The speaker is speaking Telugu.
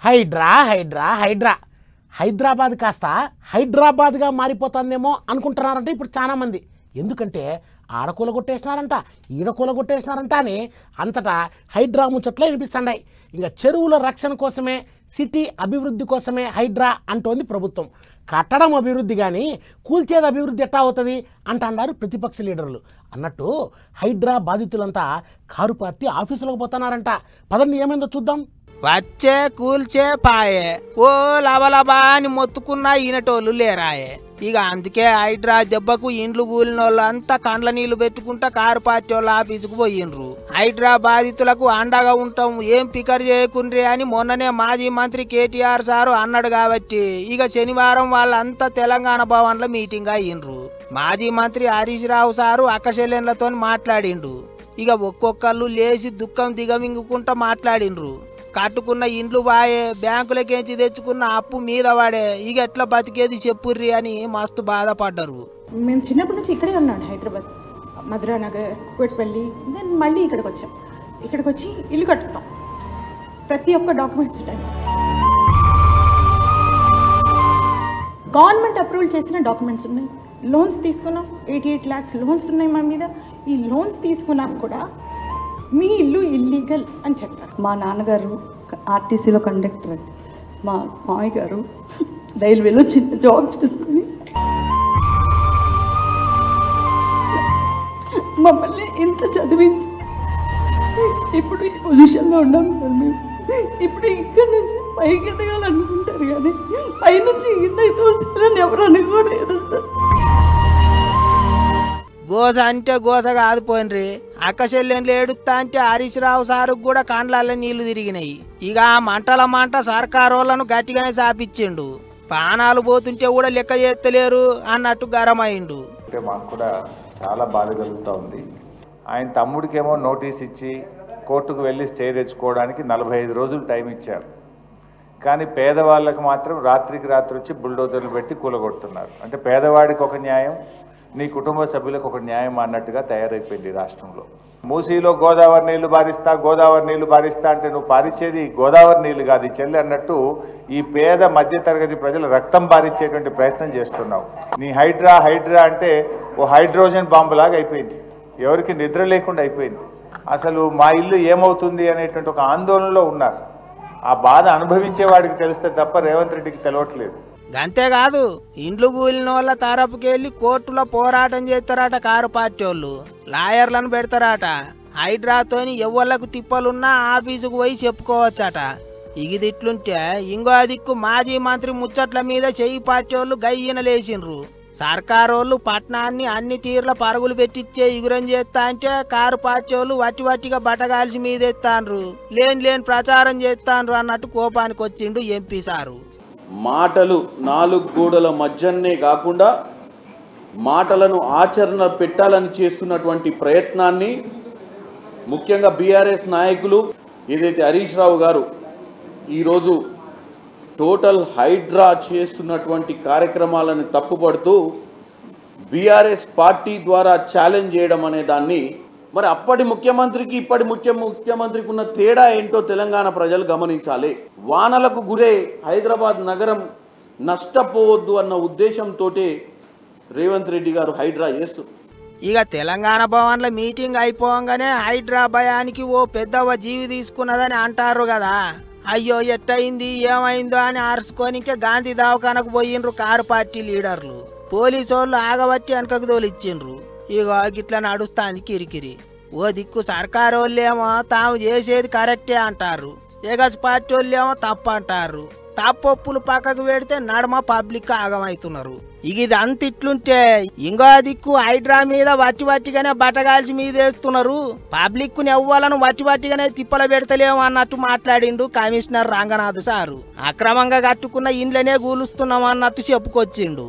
హైడ్రా హైడ్రా హైడ్రా హైదరాబాద్ కాస్త హైదరాబాద్గా మారిపోతుందేమో అనుకుంటున్నారంటే ఇప్పుడు చాలామంది. ఎందుకంటే ఆడ కూలగొట్టేసినారంట, ఈడ కూలగొట్టేసినారంట అని అంతటా హైడ్రా ముచ్చట్లే వినిపిస్తున్నాయి. ఇంకా చెరువుల రక్షణ కోసమే, సిటీ అభివృద్ధి కోసమే హైడ్రా అంటోంది ప్రభుత్వం. కట్టడం అభివృద్ధి కానీ కూల్చేది అభివృద్ధి ఎట్టా అవుతుంది అంటున్నారు ప్రతిపక్ష లీడర్లు. అన్నట్టు హైడ్రా బాధితులంతా కారు పార్టీ ఆఫీసులకు పోతున్నారంట. పదండి ఏమైందో చూద్దాం. వచ్చే కూల్చే పాయే ఓ లబలబా అని మొత్తుకున్నా ఈనటోళ్ళు లేరాయే. ఇక అందుకే హైడ్రా దెబ్బకు ఇండ్లు కూలిన వాళ్ళు అంతా కండ్ల నీళ్లు పెట్టుకుంటా కారు పార్టీ వాళ్ళ ఆఫీసుకు పోయిండ్రు. హైడ్రా బాధితులకు అండగా ఉంటాం, ఏం పికర్ చేయకుండ్రి అని మొన్ననే మాజీ మంత్రి కేటీఆర్ సారు అన్నాడు. కాబట్టి ఇక శనివారం వాళ్ళంతా తెలంగాణ భవన్లో మీటింగ్ అయ్యిండ్రు. మాజీ మంత్రి హరీష్ రావు సారు అక్కచెల్లెన్లతో మాట్లాడిండు. ఇక ఒక్కొక్కళ్ళు లేచి దుఃఖం దిగమింగుకుంటా మాట్లాడిండ్రు. కట్టుకున్న ఇండ్లు వాయే, బ్యాంకులకేంచి తెచ్చుకున్న అప్పు మీద వాడే, ఇక ఎట్లా బతికేది చెప్పుర్రి అని మస్తు బాధపడ్డారు. మేము చిన్నప్పటి నుంచి ఇక్కడే ఉన్నాడు, హైదరాబాద్, మధురానగర్, కూకట్పల్లి. దెన్ మళ్ళీ ఇక్కడికి వచ్చాం. ఇక్కడికి వచ్చి ఇల్లు కట్టుకున్నాం. ప్రతి ఒక్క డాక్యుమెంట్స్ ఉంటాయి. గవర్నమెంట్ అప్రూవల్ చేసిన డాక్యుమెంట్స్ ఉన్నాయి. లోన్స్ తీసుకున్నాం, 88 lakhs లోన్స్ ఉన్నాయి మా మీద. ఈ లోన్స్ తీసుకున్నాక కూడా మీ ఇల్లు ఇల్లీగల్ అని చెప్తారు. మా నాన్నగారు ఆర్టీసీలో కండక్టర్ అండి, మా మామయ్య గారు రైల్వేలో చిన్న జాబ్ చేసుకుని మమ్మల్ని ఇంత చదివించి ఇప్పుడు ఈ పొజిషన్లో ఉన్నాం సార్. మేము ఇప్పుడు ఇక్కడ నుంచి పైకి ఎదగాలనుకుంటారు కానీ పైనుంచి ఇంత తోసాలని ఎవరు అనుకోలేదు సార్. గోస అంటే గోస కాదు పోయినరి. అక్కచెల్లెన్లు ఏడుస్తా అంటే హరీష్ రావు సారుకు కూడా కండ్లాల్లో నీళ్లు తిరిగినాయి. ఇక మంటల మంట సర్కారు వాళ్ళను గట్టిగానే చాపిచ్చిండు. పానాలు పోతుంటే కూడా లెక్క చేస్తలేరు అన్నట్టు గరమైండు. అంటే మాకు కూడా చాలా బాధ కలుగుతూ ఉంది. ఆయన తమ్ముడికేమో నోటీస్ ఇచ్చి కోర్టుకు వెళ్ళి స్టే తెచ్చుకోవడానికి 45 రోజులు టైం ఇచ్చారు. కానీ పేదవాళ్ళకు మాత్రం రాత్రికి రాత్రి వచ్చి బుల్డోజర్లు పెట్టి కూలగొడుతున్నారు. అంటే పేదవాడికి ఒక న్యాయం, నీ కుటుంబ సభ్యులకు ఒక న్యాయం అన్నట్టుగా తయారైపోయింది రాష్ట్రంలో. మూసీలో గోదావరి నీళ్లు బారిస్తా అంటే నువ్వు పారించేది గోదావరి నీళ్లు కాదు చెల్లి అన్నట్టు ఈ పేద మధ్యతరగతి ప్రజల రక్తం బారించేటువంటి ప్రయత్నం చేస్తున్నావు. నీ హైడ్రా అంటే ఓ హైడ్రోజన్ బాంబులాగా అయిపోయింది. ఎవరికి నిద్ర లేకుండా అయిపోయింది. అసలు మా ఇల్లు ఏమవుతుంది అనేటువంటి ఒక ఆందోళనలో ఉన్నారు. ఆ బాధ అనుభవించేవాడికి తెలిస్తే తప్ప రేవంత్ రెడ్డికి తెలవట్లేదు. అంతేకాదు, ఇండ్లు కూలిన వాళ్ళ తరపుకెళ్ళి కోర్టులో పోరాటం చేస్తారట కారు పార్టీ వాళ్ళు, లాయర్లను పెడతారట. హైడ్రాతోని ఎవళ్ళకు తిప్పలున్నా ఆఫీసుకు పోయి చెప్పుకోవచ్చట. ఇగిదిట్లుంటే ఇంకో దిక్కు మాజీ మంత్రి ముచ్చట్ల మీద చెయ్యి పార్టీ వాళ్ళు గయ్యన లేచిండ్రు. సర్కారు వాళ్ళు పట్నాన్ని అన్ని తీర్ల పరుగులు పెట్టిచ్చే ఇగురం చేస్తా అంటే కారు పార్టీ వాళ్ళు వట్టిగా బట్టగాల్సి మీదెత్తాన్రు, లేని ప్రచారం చేస్తాన్రు అన్నట్టు కోపానికి వచ్చిండు ఎంపీ సారు. మాటలు 4 గోడల మధ్యనే కాకుండా మాటలను ఆచరణ పెట్టాలని చేస్తున్నటువంటి ప్రయత్నాన్ని ముఖ్యంగా బీఆర్ఎస్ నాయకులు ఏదైతే హరీష్ రావు గారు ఈరోజు టోటల్ హైడ్రా చేస్తున్నటువంటి కార్యక్రమాలను తప్పుపడుతూ బీఆర్ఎస్ పార్టీ ద్వారా ఛాలెంజ్ చేయడం అనే దాన్ని, మరి అప్పటి ముఖ్యమంత్రికి ఇప్పటి ముఖ్యమంత్రికి ఉన్న తేడా ఏంటో తెలంగాణ ప్రజలు గమనించాలి. వానలకు గురే హైదరాబాద్ నగరం నష్టపోవద్దు అన్న ఉద్దేశంతో రేవంత్ రెడ్డి గారు హైడ్రా చేస్తున్నారు. ఇక తెలంగాణ భవన్లో మీటింగ్ అయిపోగానే హైడ్రా భయానికి ఓ పెద్దవ జీవి తీసుకున్నదని అంటారు కదా. అయ్యో ఎట్టయింది ఏమైందో అని అరుచుకొని ఇంకా గాంధీ దవాఖానకు పోయిండ్రు కారు పార్టీ లీడర్లు. పోలీసు వాళ్ళు ఆగబట్టి వెనకకు తోలిచ్చిండ్రు. ఇగో గిట్లా నడుస్తాంది కిరికిరి. ఓ దిక్కు సర్కారు వాళ్ళేమో తాము చేసేది కరెక్టే అంటారు, ఎగస్ పార్టీ వాళ్ళేమో తప్పు అంటారు. తప్పొప్పులు పక్కకు పెడితే నడమ పబ్లిక్ ఆగమవుతున్నారు. ఇక ఇది అంత ఇట్లుంటే ఇంకో దిక్కు హైడ్రా మీద వట్టిగానే బట్టగాల్సి మీదేస్తున్నారు. పబ్లిక్ ను ఎవ్వాలను వట్టిగానే తిప్పల పెడతలేము అన్నట్టు మాట్లాడిండు కమిషనర్ రంగనాథ్ సారు. అక్రమంగా కట్టుకున్న ఇండ్లనే కూలుస్తున్నాం అన్నట్టు చెప్పుకొచ్చిండు.